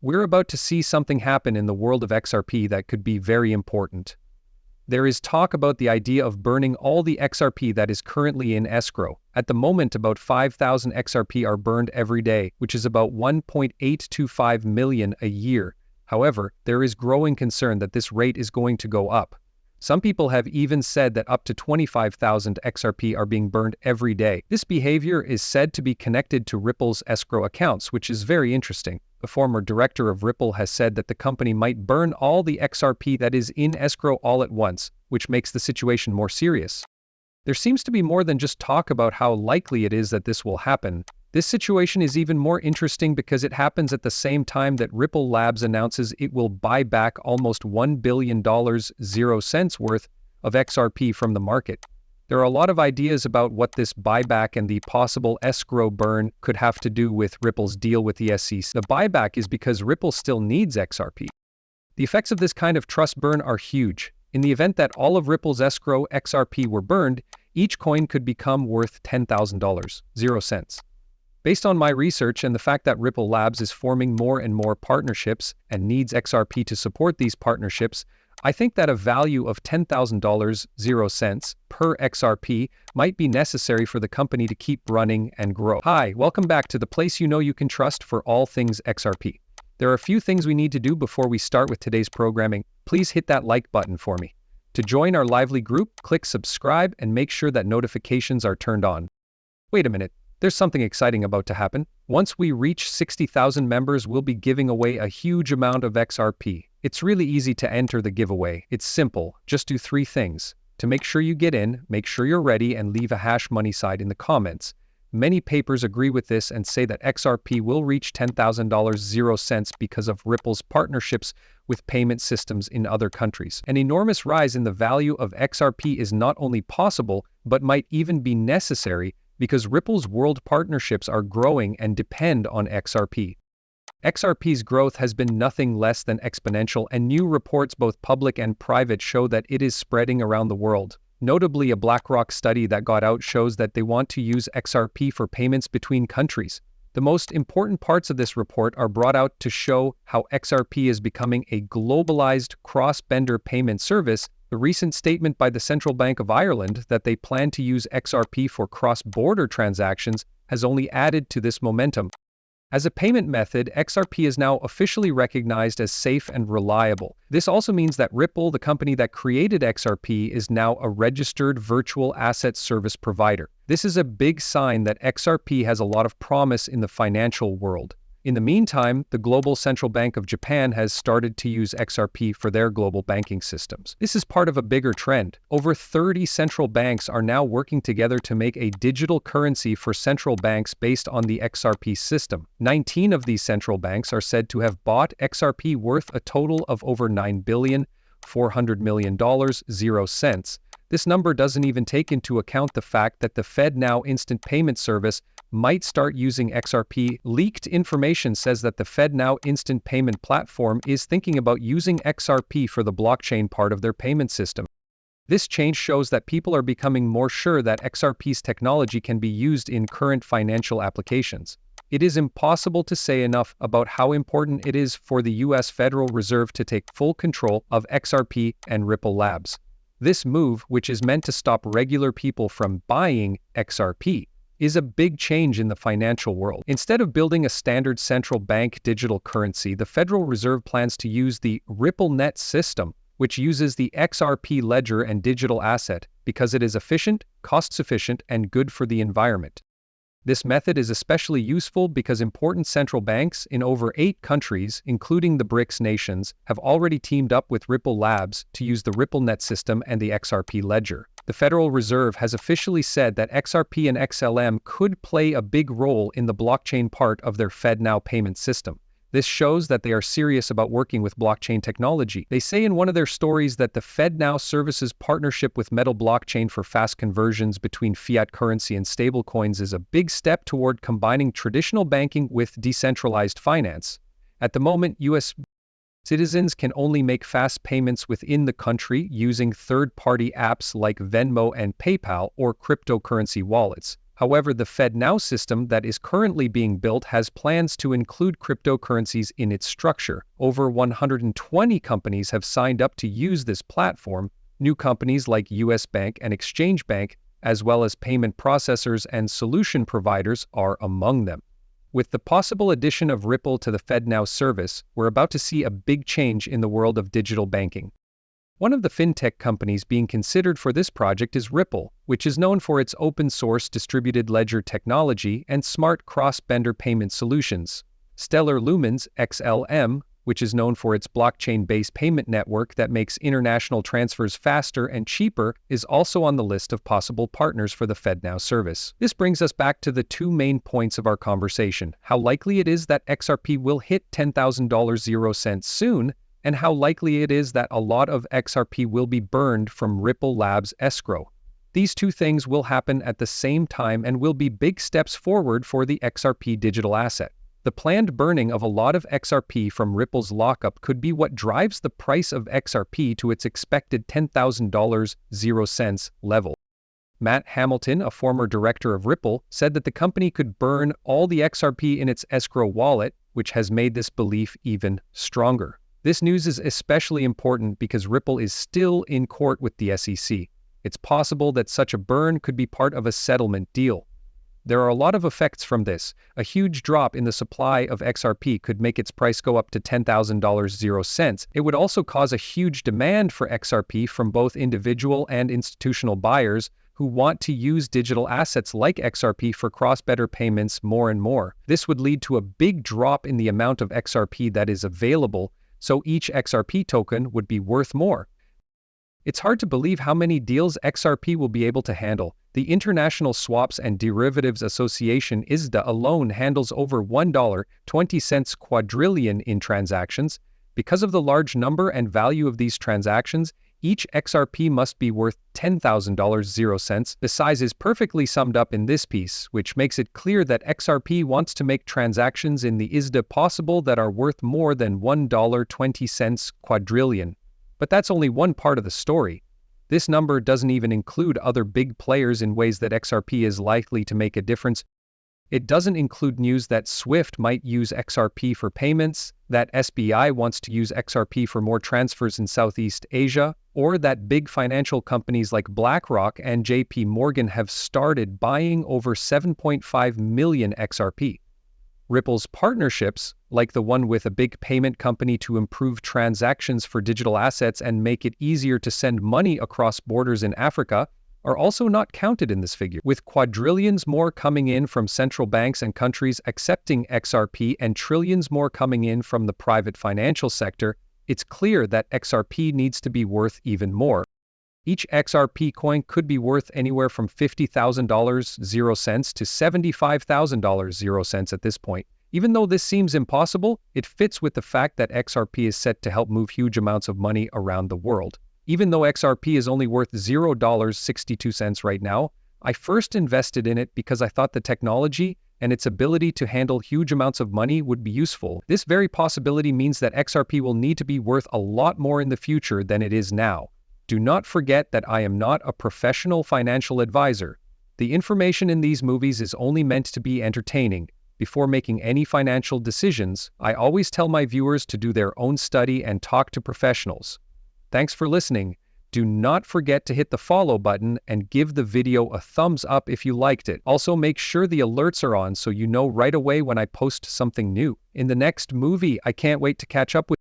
We're about to see something happen in the world of XRP that could be very important. There is talk about the idea of burning all the XRP that is currently in escrow. At the moment, about 5,000 XRP are burned every day, which is about 1.825 million a year. However, there is growing concern that this rate is going to go up. Some people have even said that up to 25,000 XRP are being burned every day. This behavior is said to be connected to Ripple's escrow accounts, which is very interesting. The former director of Ripple has said that the company might burn all the XRP that is in escrow all at once, which makes the situation more serious. There seems to be more than just talk about how likely it is that this will happen. This situation is even more interesting because it happens at the same time that Ripple Labs announces it will buy back almost $1 billion 0 cents worth of XRP from the market. There are a lot of ideas about what this buyback and the possible escrow burn could have to do with Ripple's deal with the SEC. The buyback is because Ripple still needs XRP. The effects of this kind of trust burn are huge. In the event that all of Ripple's escrow XRP were burned, each coin could become worth $10,000, 0 cents. Based on my research and the fact that Ripple Labs is forming more and more partnerships and needs XRP to support these partnerships, I think that a value of $10,000, 0 cents per XRP might be necessary for the company to keep running and grow. Hi, welcome back to the place you know you can trust for all things XRP. There are a few things we need to do before we start with today's programming. Please hit that like button for me. To join our lively group, click subscribe and make sure that notifications are turned on. Wait a minute. There's something exciting about to happen. Once we reach 60,000 members, we'll be giving away a huge amount of XRP. It's really easy to enter the giveaway. It's simple. Just do 3 things. To make sure you get in, make sure you're ready and leave a hash money side in the comments. Many papers agree with this and say that XRP will reach $10,000 0 cents because of Ripple's partnerships with payment systems in other countries. An enormous rise in the value of XRP is not only possible, but might even be necessary because Ripple's world partnerships are growing and depend on XRP. XRP's growth has been nothing less than exponential, and new reports, both public and private, show that it is spreading around the world. Notably, a BlackRock study that got out shows that they want to use XRP for payments between countries. The most important parts of this report are brought out to show how XRP is becoming a globalized cross-border payment service. The recent statement by the Central Bank of Ireland that they plan to use XRP for cross-border transactions has only added to this momentum. As a payment method, XRP is now officially recognized as safe and reliable. This also means that Ripple, the company that created XRP, is now a registered virtual asset service provider. This is a big sign that XRP has a lot of promise in the financial world. In the meantime, the Global Central Bank of Japan has started to use XRP for their global banking systems. This is part of a bigger trend. Over 30 central banks are now working together to make a digital currency for central banks based on the XRP system. 19 of these central banks are said to have bought XRP worth a total of over $9.4 billion 0 cents. This number doesn't even take into account the fact that the FedNow instant payment service might start using XRP. Leaked information says that the FedNow instant payment platform is thinking about using XRP for the blockchain part of their payment system. This change shows that people are becoming more sure that XRP's technology can be used in current financial applications. It is impossible to say enough about how important it is for the US Federal Reserve to take full control of XRP and Ripple Labs. This move, which is meant to stop regular people from buying XRP, is a big change in the financial world. Instead of building a standard central bank digital currency, the Federal Reserve plans to use the RippleNet system, which uses the XRP ledger and digital asset because it is efficient, cost-efficient, and good for the environment. This method is especially useful because important central banks in over 8 countries, including the BRICS nations, have already teamed up with Ripple Labs to use the RippleNet system and the XRP ledger. The Federal Reserve has officially said that XRP and XLM could play a big role in the blockchain part of their FedNow payment system. This shows that they are serious about working with blockchain technology. They say in one of their stories that the FedNow Services partnership with Metal Blockchain for fast conversions between fiat currency and stablecoins is a big step toward combining traditional banking with decentralized finance. At the moment, US citizens can only make fast payments within the country using third-party apps like Venmo and PayPal or cryptocurrency wallets. However, the FedNow system that is currently being built has plans to include cryptocurrencies in its structure. Over 120 companies have signed up to use this platform. New companies like US Bank and Exchange Bank, as well as payment processors and solution providers, are among them. With the possible addition of Ripple to the FedNow service, we're about to see a big change in the world of digital banking. One of the fintech companies being considered for this project is Ripple, which is known for its open-source distributed ledger technology and smart cross-border payment solutions. Stellar Lumens XLM, which is known for its blockchain-based payment network that makes international transfers faster and cheaper, is also on the list of possible partners for the FedNow service. This brings us back to the two main points of our conversation: how likely it is that XRP will hit $10,000 soon, and how likely it is that a lot of XRP will be burned from Ripple Labs' escrow. These two things will happen at the same time and will be big steps forward for the XRP digital asset. The planned burning of a lot of XRP from Ripple's lockup could be what drives the price of XRP to its expected $10,000 level. Matt Hamilton, a former director of Ripple, said that the company could burn all the XRP in its escrow wallet, which has made this belief even stronger. This news is especially important because Ripple is still in court with the SEC. It's possible that such a burn could be part of a settlement deal. There are a lot of effects from this. A huge drop in the supply of XRP could make its price go up to $10,000. It would also cause a huge demand for XRP from both individual and institutional buyers who want to use digital assets like XRP for cross-border payments more and more. This would lead to a big drop in the amount of XRP that is available, so each XRP token would be worth more. It's hard to believe how many deals XRP will be able to handle. The International Swaps and Derivatives Association (ISDA) alone handles over $1.20 quadrillion in transactions. Because of the large number and value of these transactions, each XRP must be worth $10,000. The size is perfectly summed up in this piece, which makes it clear that XRP wants to make transactions in the ISDA possible that are worth more than $1.20 quadrillion. But that's only one part of the story. This number doesn't even include other big players in ways that XRP is likely to make a difference. It doesn't include news that Swift might use XRP for payments, that SBI wants to use XRP for more transfers in Southeast Asia, or that big financial companies like BlackRock and JP Morgan have started buying over 7.5 million XRP. Ripple's partnerships, like the one with a big payment company to improve transactions for digital assets and make it easier to send money across borders in Africa, are also not counted in this figure. With quadrillions more coming in from central banks and countries accepting XRP and trillions more coming in from the private financial sector, it's clear that XRP needs to be worth even more. Each XRP coin could be worth anywhere from $50,000 to $75,000 at this point. Even though this seems impossible, it fits with the fact that XRP is set to help move huge amounts of money around the world. Even though XRP is only worth $0.62 right now, I first invested in it because I thought the technology and its ability to handle huge amounts of money would be useful. This very possibility means that XRP will need to be worth a lot more in the future than it is now. Do not forget that I am not a professional financial advisor. The information in these movies is only meant to be entertaining. Before making any financial decisions, I always tell my viewers to do their own study and talk to professionals. Thanks for listening. Do not forget to hit the follow button and give the video a thumbs up if you liked it. Also, make sure the alerts are on so you know right away when I post something new. In the next movie, I can't wait to catch up with